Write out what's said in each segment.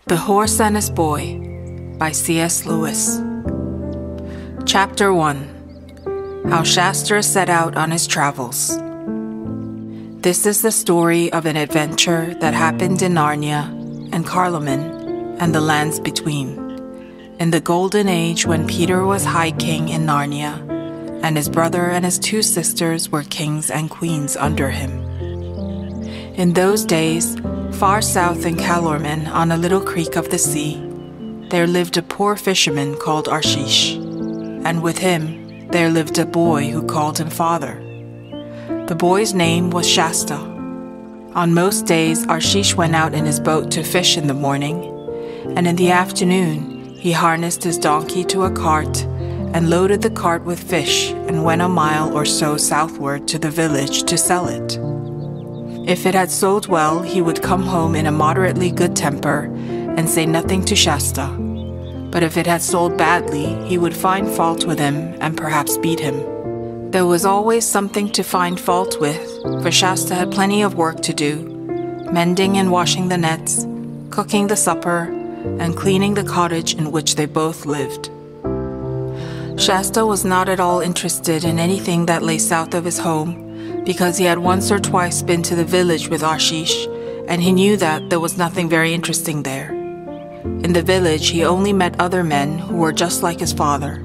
The Horse and His Boy by C.S. Lewis. Chapter 1. How Shastra Set Out on His Travels. This is the story of an adventure that happened in Narnia and Carloman and the lands between, in the golden age when Peter was High King in Narnia, and his brother and his two sisters were kings and queens under him. In those days, far south in Calormen, on a little creek of the sea, there lived a poor fisherman called Arshish, and with him there lived a boy who called him father. The boy's name was Shasta. On most days, Arshish went out in his boat to fish in the morning, and in the afternoon he harnessed his donkey to a cart and loaded the cart with fish and went a mile or so southward to the village to sell it. If it had sold well, he would come home in a moderately good temper and say nothing to Shasta. But if it had sold badly, he would find fault with him and perhaps beat him. There was always something to find fault with, for Shasta had plenty of work to do, mending and washing the nets, cooking the supper, and cleaning the cottage in which they both lived. Shasta was not at all interested in anything that lay south of his home, because he had once or twice been to the village with Arshish, and he knew that there was nothing very interesting there. In the village, he only met other men who were just like his father,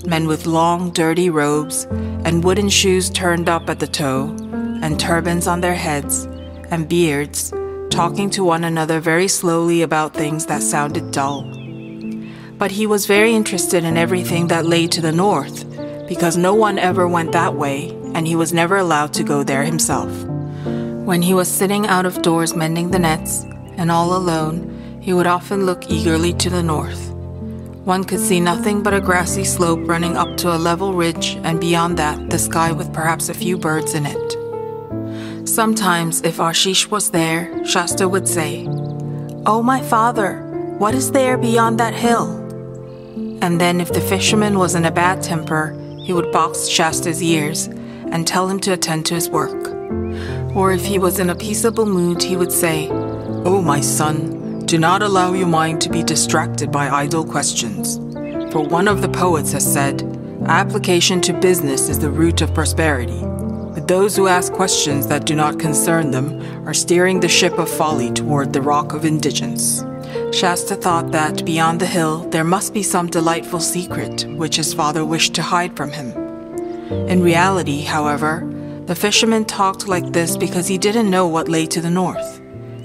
men with long, dirty robes, and wooden shoes turned up at the toe, and turbans on their heads, and beards, talking to one another very slowly about things that sounded dull. But he was very interested in everything that lay to the north, because no one ever went that way, and he was never allowed to go there himself. When he was sitting out of doors mending the nets, and all alone, he would often look eagerly to the north. One could see nothing but a grassy slope running up to a level ridge, and beyond that, the sky with perhaps a few birds in it. Sometimes, if Arshish was there, Shasta would say, "Oh, my father, what is there beyond that hill?" And then if the fisherman was in a bad temper, he would box Shasta's ears and tell him to attend to his work. Or if he was in a peaceable mood, he would say, "Oh, my son, do not allow your mind to be distracted by idle questions. For one of the poets has said, application to business is the root of prosperity. But those who ask questions that do not concern them are steering the ship of folly toward the rock of indigence." Shasta thought that beyond the hill there must be some delightful secret which his father wished to hide from him. In reality, however, the fisherman talked like this because he didn't know what lay to the north.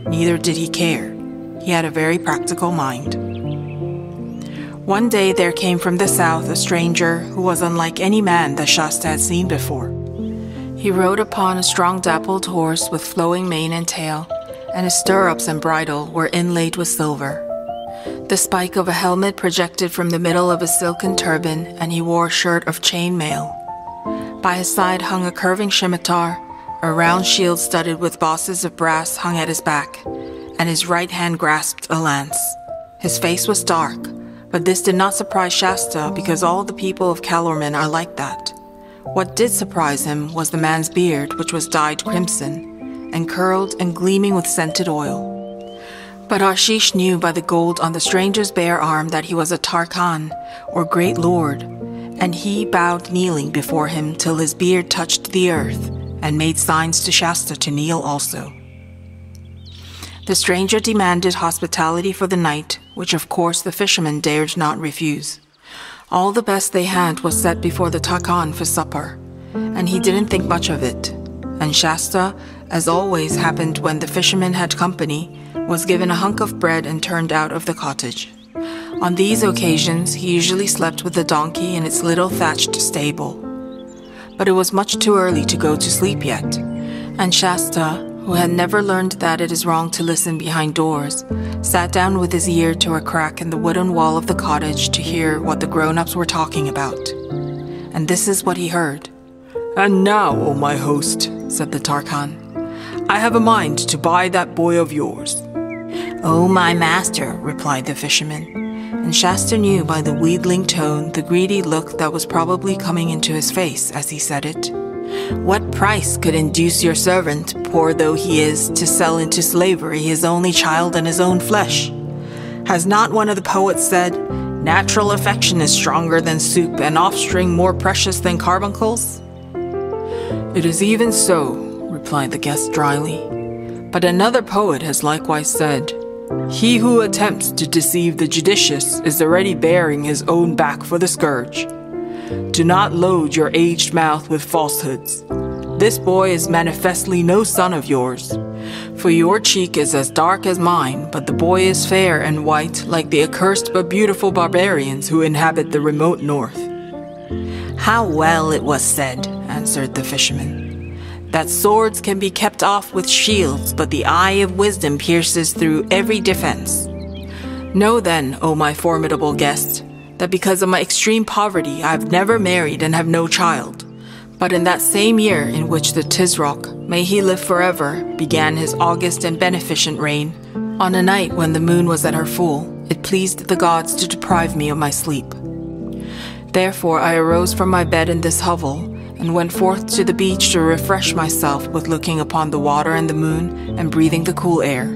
Neither did he care. He had a very practical mind. One day there came from the south a stranger who was unlike any man that Shasta had seen before. He rode upon a strong dappled horse with flowing mane and tail, and his stirrups and bridle were inlaid with silver. The spike of a helmet projected from the middle of a silken turban, and he wore a shirt of chain mail. By his side hung a curving scimitar, a round shield studded with bosses of brass hung at his back, and his right hand grasped a lance. His face was dark, but this did not surprise Shasta because all the people of Calormen are like that. What did surprise him was the man's beard, which was dyed crimson, and curled and gleaming with scented oil. But Arshish knew by the gold on the stranger's bare arm that he was a Tarkhan, or great lord, and he bowed kneeling before him till his beard touched the earth, and made signs to Shasta to kneel also. The stranger demanded hospitality for the night, which of course the fisherman dared not refuse. All the best they had was set before the Tarkhan for supper, and he didn't think much of it. And Shasta, as always happened when the fisherman had company, was given a hunk of bread and turned out of the cottage. On these occasions, he usually slept with the donkey in its little thatched stable. But it was much too early to go to sleep yet, and Shasta, who had never learned that it is wrong to listen behind doors, sat down with his ear to a crack in the wooden wall of the cottage to hear what the grown-ups were talking about. And this is what he heard. "And now, O my host," said the Tarkhan, "I have a mind to buy that boy of yours." "Oh, my master," replied the fisherman, and Shasta knew by the wheedling tone the greedy look that was probably coming into his face as he said it. "What price could induce your servant, poor though he is, to sell into slavery his only child and his own flesh? Has not one of the poets said, "Natural affection is stronger than soup and offspring more precious than carbuncles"? It is even so, replied the guest dryly. But another poet has likewise said, "He who attempts to deceive the judicious is already bearing his own back for the scourge." Do not load your aged mouth with falsehoods. This boy is manifestly no son of yours. For your cheek is as dark as mine, but the boy is fair and white like the accursed but beautiful barbarians who inhabit the remote north. How well it was said, answered the fisherman, that swords can be kept off with shields, but the eye of wisdom pierces through every defense. Know then, O my formidable guest, that because of my extreme poverty I have never married and have no child. But in that same year in which the Tisroc, may he live forever, began his august and beneficent reign, on a night when the moon was at her full, it pleased the gods to deprive me of my sleep. Therefore I arose from my bed in this hovel, and went forth to the beach to refresh myself with looking upon the water and the moon, and breathing the cool air.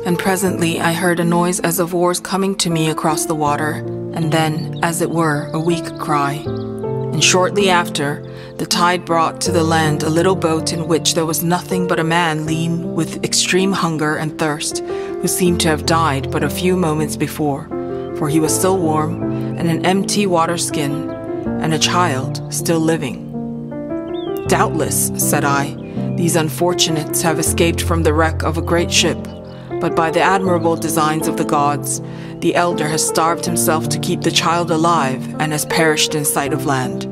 And presently I heard a noise as of oars coming to me across the water, and then, as it were, a weak cry. And shortly after, the tide brought to the land a little boat in which there was nothing but a man lean with extreme hunger and thirst, who seemed to have died but a few moments before, for he was still warm, and an empty water skin, and a child still living. Doubtless, said I, these unfortunates have escaped from the wreck of a great ship, but by the admirable designs of the gods, the elder has starved himself to keep the child alive and has perished in sight of land.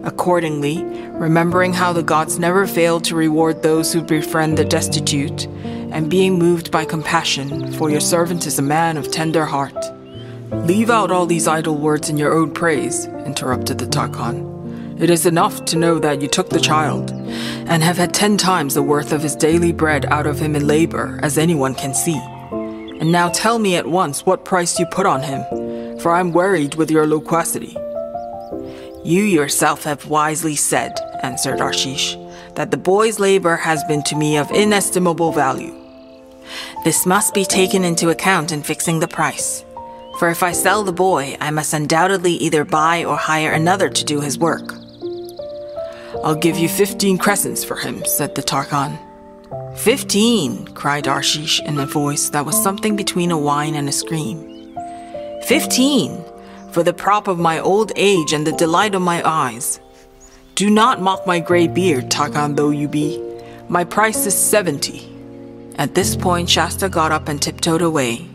Accordingly, remembering how the gods never fail to reward those who befriend the destitute, and being moved by compassion, for your servant is a man of tender heart. Leave out all these idle words in your own praise, interrupted the Tarkhan. It is enough to know that you took the child, and have had 10 times the worth of his daily bread out of him in labor, as anyone can see. And now tell me at once what price you put on him, for I am wearied with your loquacity. You yourself have wisely said, answered Arshish, that the boy's labor has been to me of inestimable value. This must be taken into account in fixing the price. For if I sell the boy, I must undoubtedly either buy or hire another to do his work. I'll give you 15 crescents for him, said the Tarkhan. 15, cried Arshish in a voice that was something between a whine and a scream. 15, for the prop of my old age and the delight of my eyes. Do not mock my grey beard, Tarkhan though you be. My price is 70. At this point, Shasta got up and tiptoed away.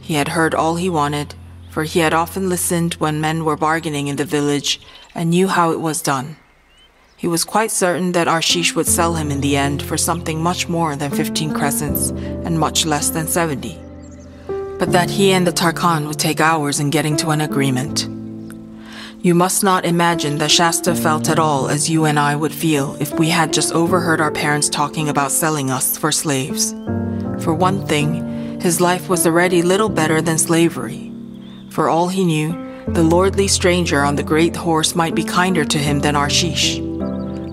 He had heard all he wanted, for he had often listened when men were bargaining in the village and knew how it was done. He was quite certain that Arshish would sell him in the end for something much more than 15 crescents and much less than 70. But that he and the Tarkhan would take hours in getting to an agreement. You must not imagine that Shasta felt at all as you and I would feel if we had just overheard our parents talking about selling us for slaves. For one thing, his life was already little better than slavery. For all he knew, the lordly stranger on the great horse might be kinder to him than Arshish.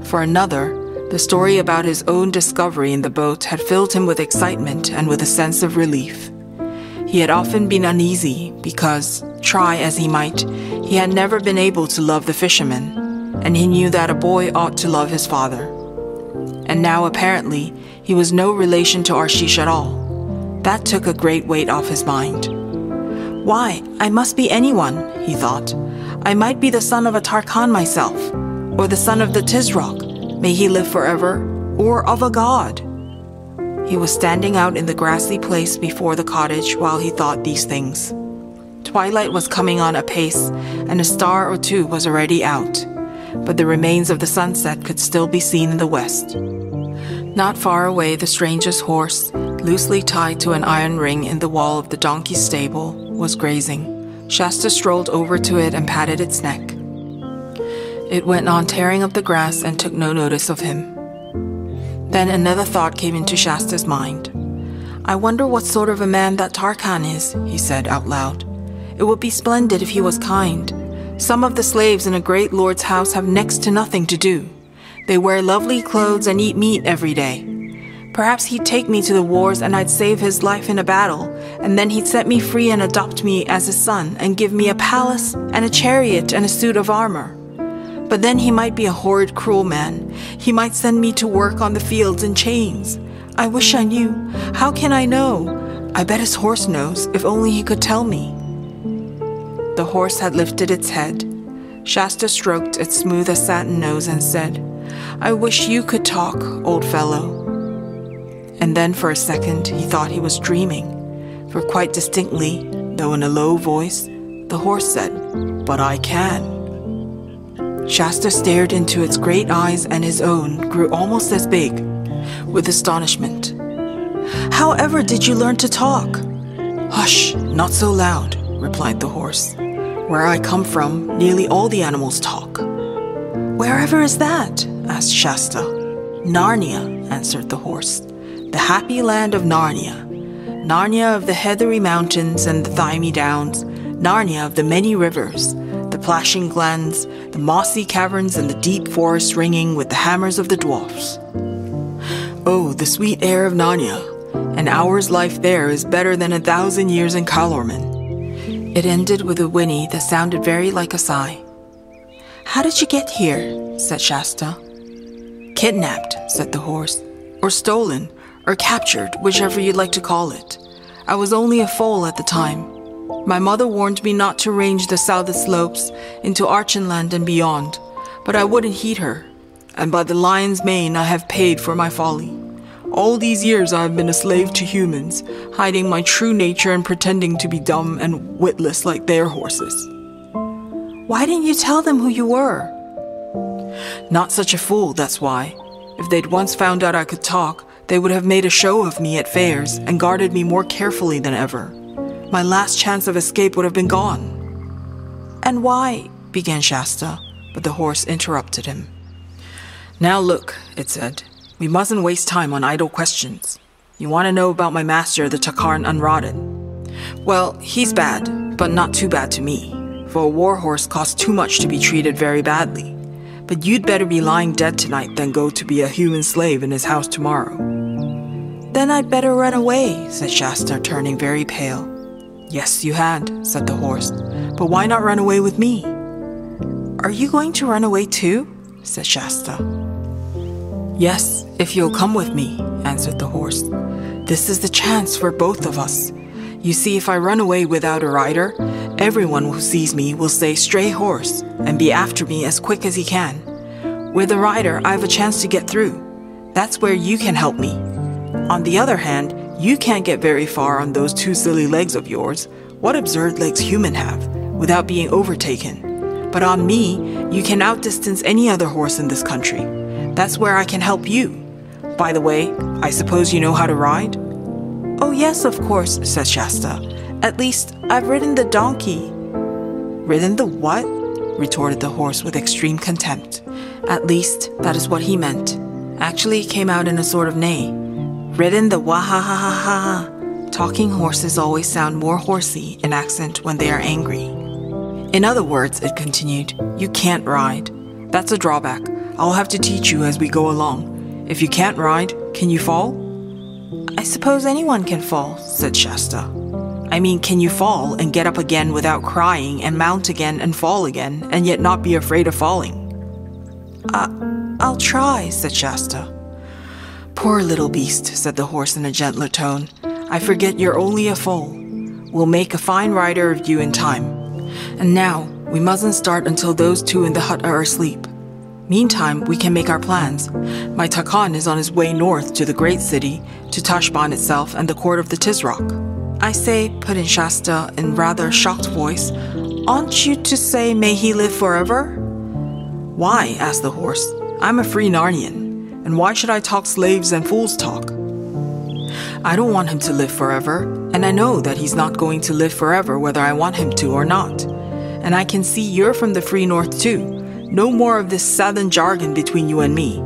For another, the story about his own discovery in the boat had filled him with excitement and with a sense of relief. He had often been uneasy because, try as he might, he had never been able to love the fisherman, and he knew that a boy ought to love his father. And now apparently he was no relation to Arshish at all. That took a great weight off his mind. Why, I must be anyone, he thought. I might be the son of a Tarkhan myself, or the son of the Tisroc, may he live forever, or of a god. He was standing out in the grassy place before the cottage while he thought these things. Twilight was coming on apace, and a star or two was already out, but the remains of the sunset could still be seen in the west. Not far away, the stranger's horse, loosely tied to an iron ring in the wall of the donkey's stable, was grazing. Shasta strolled over to it and patted its neck. It went on tearing up the grass and took no notice of him. Then another thought came into Shasta's mind. I wonder what sort of a man that Tarkhan is, he said out loud. It would be splendid if he was kind. Some of the slaves in a great lord's house have next to nothing to do. They wear lovely clothes and eat meat every day. Perhaps he'd take me to the wars and I'd save his life in a battle, and then he'd set me free and adopt me as his son and give me a palace and a chariot and a suit of armor. But then he might be a horrid, cruel man. He might send me to work on the fields in chains. I wish I knew. How can I know? I bet his horse knows, if only he could tell me. The horse had lifted its head. Shasta stroked its smooth as satin nose and said, I wish you could talk, old fellow. And then for a second he thought he was dreaming, for quite distinctly, though in a low voice, the horse said, But I can. Shasta stared into its great eyes and his own grew almost as big, with astonishment. However did you learn to talk? Hush, not so loud, replied the horse. Where I come from, nearly all the animals talk. Wherever is that? Asked Shasta. Narnia, answered the horse. The happy land of Narnia. Narnia of the heathery mountains and the thymy downs. Narnia of the many rivers, the plashing glens, the mossy caverns and the deep forests ringing with the hammers of the dwarfs. Oh, the sweet air of Narnia. An hour's life there is better than 1,000 years in Calormen. It ended with a whinny that sounded very like a sigh. How did you get here? Said Shasta. Kidnapped, said the horse, or stolen, or captured, whichever you'd like to call it. I was only a foal at the time. My mother warned me not to range the southern slopes into Archenland and beyond, but I wouldn't heed her, and by the lion's mane I have paid for my folly. All these years I have been a slave to humans, hiding my true nature and pretending to be dumb and witless like their horses. Why didn't you tell them who you were? Not such a fool, that's why. If they'd once found out I could talk, they would have made a show of me at fairs and guarded me more carefully than ever. My last chance of escape would have been gone. And why? Began Shasta, but the horse interrupted him. Now look, it said. We mustn't waste time on idle questions. You want to know about my master, the Takarn Unrotted? Well, he's bad, but not too bad to me, for a war horse costs too much to be treated very badly. But you'd better be lying dead tonight than go to be a human slave in his house tomorrow. Then I'd better run away, said Shasta, turning very pale. Yes, you had, said the horse, but why not run away with me? Are you going to run away too? Said Shasta. Yes, if you'll come with me, answered the horse. This is the chance for both of us. You see, if I run away without a rider, everyone who sees me will say stray horse and be after me as quick as he can. With a rider, I have a chance to get through. That's where you can help me. On the other hand, you can't get very far on those two silly legs of yours. What absurd legs humans have, without being overtaken. But on me, you can outdistance any other horse in this country. That's where I can help you. By the way, I suppose you know how to ride? Oh yes, of course, said Shasta. At least, I've ridden the donkey. Ridden the what? Retorted the horse with extreme contempt. At least, that is what he meant. Actually, it came out in a sort of neigh. Ridden the wah-ha-ha-ha-ha. Talking horses always sound more horsey in accent when they are angry. In other words, it continued, you can't ride. That's a drawback. I'll have to teach you as we go along. If you can't ride, can you fall? I suppose anyone can fall, said Shasta. I mean, can you fall and get up again without crying and mount again and fall again and yet not be afraid of falling? I'll try, said Shasta. Poor little beast, said the horse in a gentler tone. I forget you're only a foal. We'll make a fine rider of you in time. And now, we mustn't start until those two in the hut are asleep. Meantime, we can make our plans. My Takan is on his way north to the great city, to Tashbaan itself and the court of the Tizrock. I say, put in Shasta in rather shocked voice, aren't you to say, may he live forever? Why? Asked the horse. I'm a free Narnian. And why should I talk slaves and fools talk? I don't want him to live forever, and I know that he's not going to live forever whether I want him to or not. And I can see you're from the free north too. No more of this southern jargon between you and me.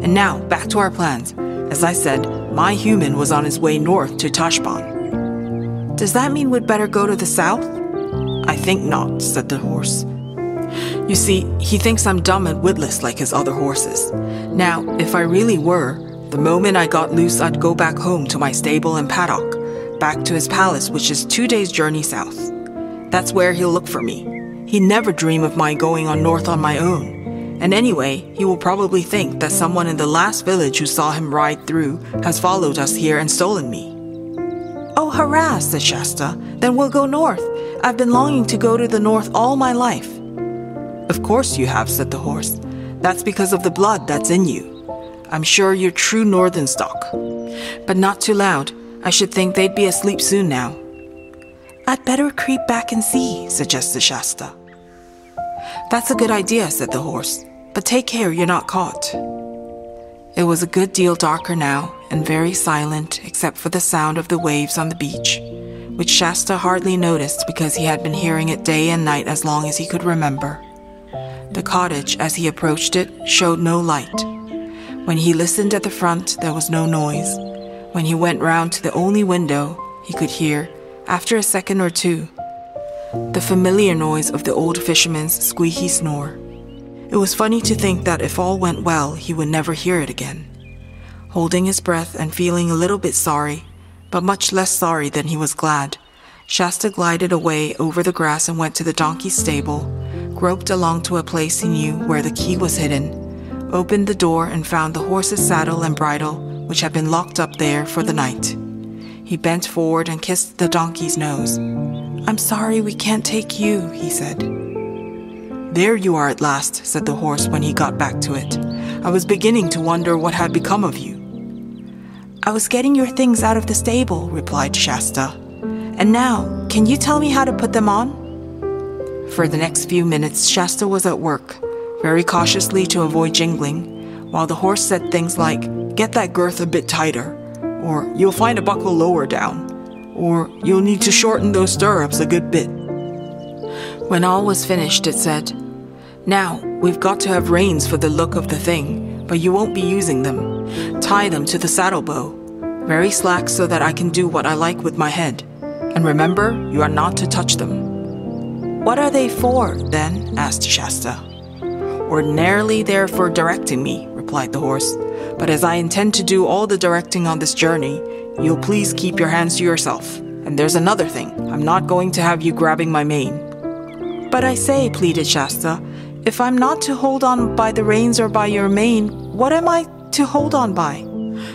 And now, back to our plans. As I said, my human was on his way north to Tashbaan. Does that mean we'd better go to the south? I think not, said the horse. You see, he thinks I'm dumb and witless like his other horses. Now, if I really were, The moment I got loose, I'd go back home to my stable and paddock, back to his palace, which is 2 days' journey south. That's where he'll look for me. He'd never dream of my going on north on my own. And anyway, he will probably think that someone in the last village who saw him ride through has followed us here and stolen me. Oh, hurrah, said Shasta. Then we'll go north. I've been longing to go to the north all my life. Of course you have, said the horse. That's because of the blood that's in you. I'm sure you're true northern stock. But not too loud. I should think they'd be asleep soon now. I'd better creep back and see, suggested Shasta. That's a good idea, said the horse. But take care you're not caught. It was a good deal darker now, and very silent except for the sound of the waves on the beach, which Shasta hardly noticed because he had been hearing it day and night as long as he could remember. The cottage, as he approached it, showed no light. When he listened at the front, there was no noise. When he went round to the only window, he could hear, after a second or two, the familiar noise of the old fisherman's squeaky snore. It was funny to think that if all went well, he would never hear it again. Holding his breath and feeling a little bit sorry, but much less sorry than he was glad, Shasta glided away over the grass and went to the donkey's stable, groped along to a place he knew where the key was hidden, opened the door and found the horse's saddle and bridle, which had been locked up there for the night. He bent forward and kissed the donkey's nose. I'm sorry we can't take you, he said. There you are at last, said the horse when he got back to it. I was beginning to wonder what had become of you. I was getting your things out of the stable, replied Shasta. And now, can you tell me how to put them on? For the next few minutes, Shasta was at work, very cautiously to avoid jingling, while the horse said things like, get that girth a bit tighter, or you'll find a buckle lower down, or you'll need to shorten those stirrups a good bit. When all was finished, it said, now, we've got to have reins for the look of the thing, but you won't be using them. Tie them to the saddle bow, very slack so that I can do what I like with my head. And remember, you are not to touch them. What are they for, then? Asked Shasta. Ordinarily, they're for directing me, replied the horse. But as I intend to do all the directing on this journey, you'll please keep your hands to yourself. And there's another thing. I'm not going to have you grabbing my mane. But I say, pleaded Shasta, if I'm not to hold on by the reins or by your mane, what am I to hold on by?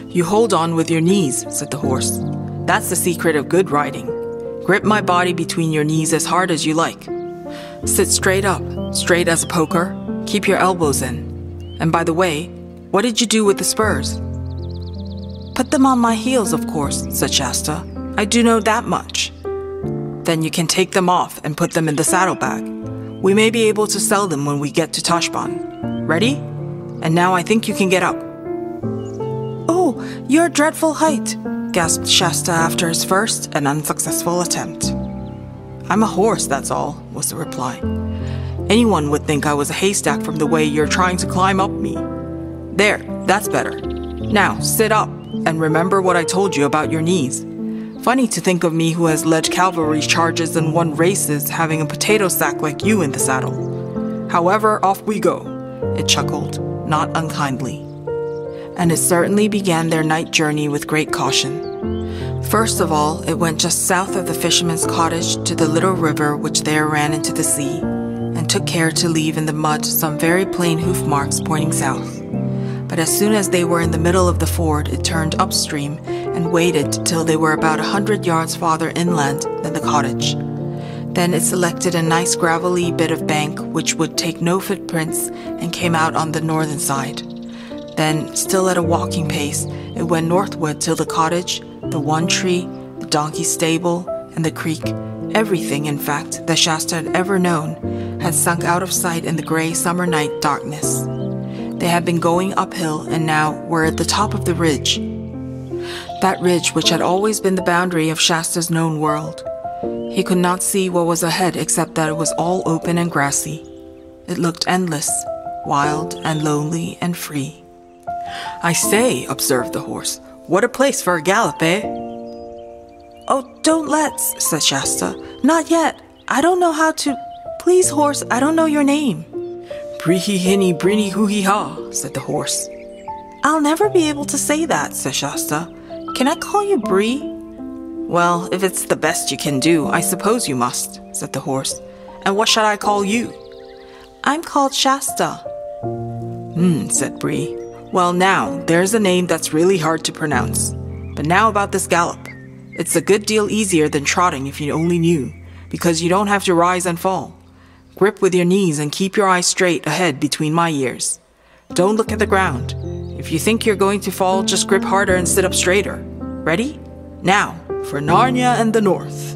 You hold on with your knees, said the horse. That's the secret of good riding. Grip my body between your knees as hard as you like. Sit straight up, straight as a poker. Keep your elbows in. And by the way, what did you do with the spurs? Put them on my heels, of course, said Shasta. I do know that much. Then you can take them off and put them in the saddlebag. We may be able to sell them when we get to Tashbaan. Ready? And now I think you can get up. Oh, you're a dreadful height, gasped Shasta after his first and unsuccessful attempt. I'm a horse, that's all, was the reply. Anyone would think I was a haystack from the way you're trying to climb up me. There, that's better. Now, sit up and remember what I told you about your knees. Funny to think of me who has led cavalry charges and won races having a potato sack like you in the saddle. However, off we go, it chuckled, not unkindly. And it certainly began their night journey with great caution. First of all, it went just south of the fisherman's cottage to the little river which there ran into the sea, and took care to leave in the mud some very plain hoof marks pointing south. But as soon as they were in the middle of the ford, it turned upstream and waited till they were about 100 yards farther inland than the cottage. Then it selected a nice gravelly bit of bank which would take no footprints and came out on the northern side. Then, still at a walking pace, it went northward till the cottage, the one tree, the donkey stable, and the creek, everything, in fact, that Shasta had ever known, had sunk out of sight in the gray summer night darkness. They had been going uphill and now were at the top of the ridge. That ridge which had always been the boundary of Shasta's known world. He could not see what was ahead except that it was all open and grassy. It looked endless, wild and lonely and free. I say, observed the horse, what a place for a gallop, eh? Oh, don't let's, said Shasta. Not yet. I don't know how to... Please, horse, I don't know your name. Brihi hinny brinny hoo hee ha, said the horse. I'll never be able to say that, said Shasta. Can I call you Bree? Well, if it's the best you can do, I suppose you must, said the horse. And what shall I call you? I'm called Shasta. Said Bree. Well, now, there's a name that's really hard to pronounce. But now about this gallop. It's a good deal easier than trotting if you only knew, because you don't have to rise and fall. Grip with your knees and keep your eyes straight ahead between my ears. Don't look at the ground. If you think you're going to fall, just grip harder and sit up straighter. Ready? Now, for Narnia and the North.